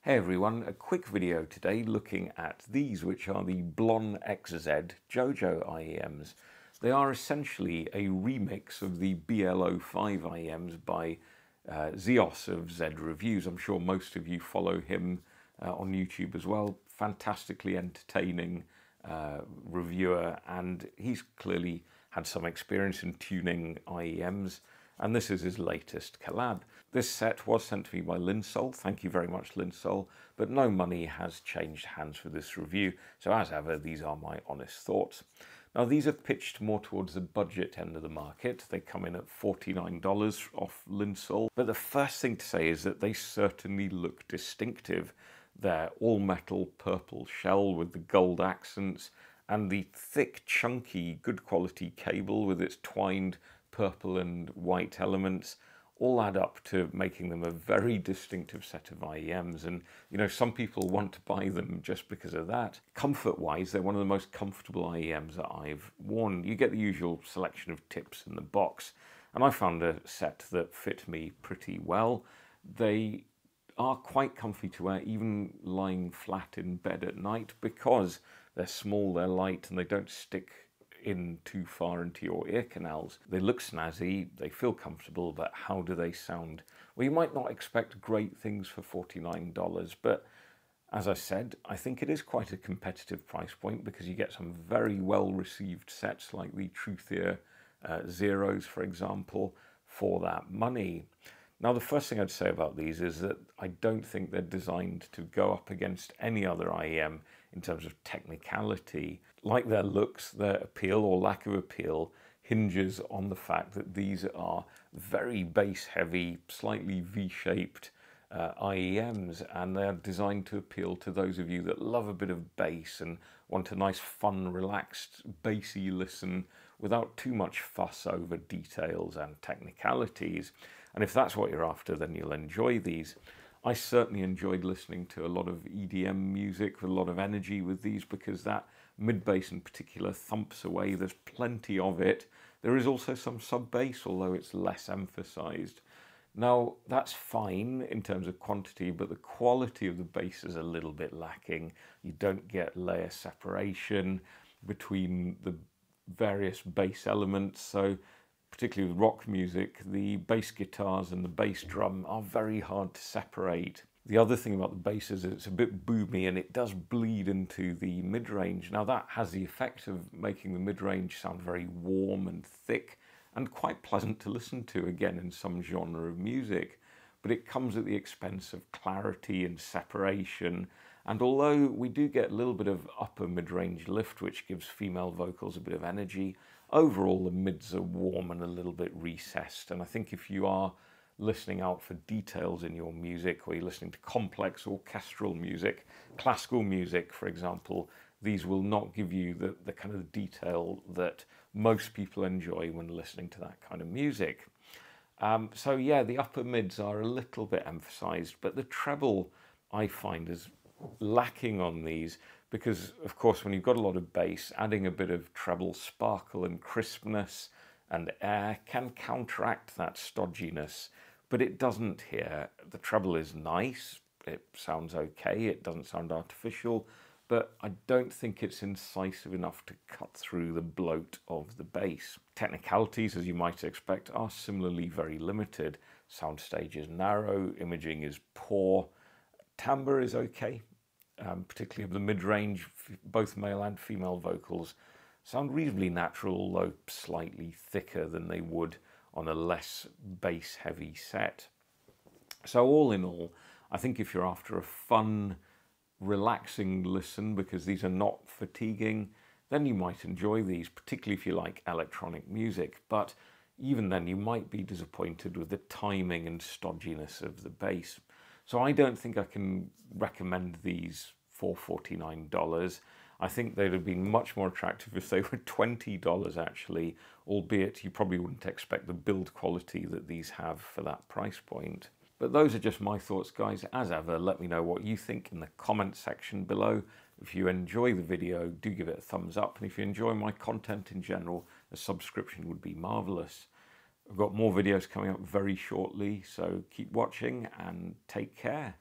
Hey everyone, a quick video today looking at these, which are the Blon Z Jojo IEMs. They are essentially a remix of the BL05 IEMs by Zeos of Z Reviews. I'm sure most of you follow him on YouTube as well. Fantastically entertaining reviewer, and he's clearly had some experience in tuning IEMs. And this is his latest collab. This set was sent to me by Linsoul. Thank you very much, Linsoul. But no money has changed hands for this review. So as ever, these are my honest thoughts. Now, these are pitched more towards the budget end of the market. They come in at $49 off Linsoul. But the first thing to say is that they certainly look distinctive. Their all-metal purple shell with the gold accents and the thick, chunky, good quality cable with its twined purple and white elements all add up to making them a very distinctive set of IEMs. And, you know, some people want to buy them just because of that. Comfort-wise, they're one of the most comfortable IEMs that I've worn. You get the usual selection of tips in the box, and I found a set that fit me pretty well. They are quite comfy to wear, even lying flat in bed at night, because they're small, they're light, and they don't stick in too far into your ear canals. They look snazzy, they feel comfortable, but how do they sound? Well, you might not expect great things for $49, but as I said, I think it is quite a competitive price point because you get some very well-received sets like the Truthier Zeros, for example, for that money. Now, the first thing I'd say about these is that I don't think they're designed to go up against any other IEM in terms of technicality. Like their looks, their appeal or lack of appeal hinges on the fact that these are very bass-heavy, slightly V-shaped IEMs, and they're designed to appeal to those of you that love a bit of bass and want a nice, fun, relaxed, bassy listen without too much fuss over details and technicalities. And if that's what you're after, then you'll enjoy these. I certainly enjoyed listening to a lot of EDM music with a lot of energy with these because that mid-bass in particular thumps away. There's plenty of it. There is also some sub-bass, although it's less emphasized. Now, that's fine in terms of quantity, but the quality of the bass is a little bit lacking. You don't get layer separation between the various bass elements, so particularly with rock music, the bass guitars and the bass drum are very hard to separate. The other thing about the bass is it's a bit boomy and it does bleed into the mid-range. Now that has the effect of making the mid-range sound very warm and thick and quite pleasant to listen to, again, in some genre of music. But it comes at the expense of clarity and separation. And although we do get a little bit of upper mid-range lift, which gives female vocals a bit of energy, overall the mids are warm and a little bit recessed. And I think if you are listening out for details in your music, or you're listening to complex orchestral music, classical music, for example, these will not give you the kind of detail that most people enjoy when listening to that kind of music. So yeah, the upper mids are a little bit emphasized, but the treble I find is lacking on these because, of course, when you've got a lot of bass, adding a bit of treble sparkle and crispness and air can counteract that stodginess, but it doesn't here. The treble is nice, it sounds okay, it doesn't sound artificial, but I don't think it's incisive enough to cut through the bloat of the bass. Technicalities, as you might expect, are similarly very limited. Soundstage is narrow, imaging is poor, timbre is okay, particularly of the mid-range. Both male and female vocals sound reasonably natural, although slightly thicker than they would on a less bass-heavy set. So all in all, I think if you're after a fun, relaxing listen, because these are not fatiguing, then you might enjoy these, particularly if you like electronic music. But even then, you might be disappointed with the timing and stodginess of the bass. So I don't think I can recommend these for $49. I think they'd have been much more attractive if they were $20 actually, albeit you probably wouldn't expect the build quality that these have for that price point. But those are just my thoughts, guys. As ever, let me know what you think in the comment section below. If you enjoy the video, do give it a thumbs up. And if you enjoy my content in general, a subscription would be marvellous. I've got more videos coming up very shortly, so keep watching and take care.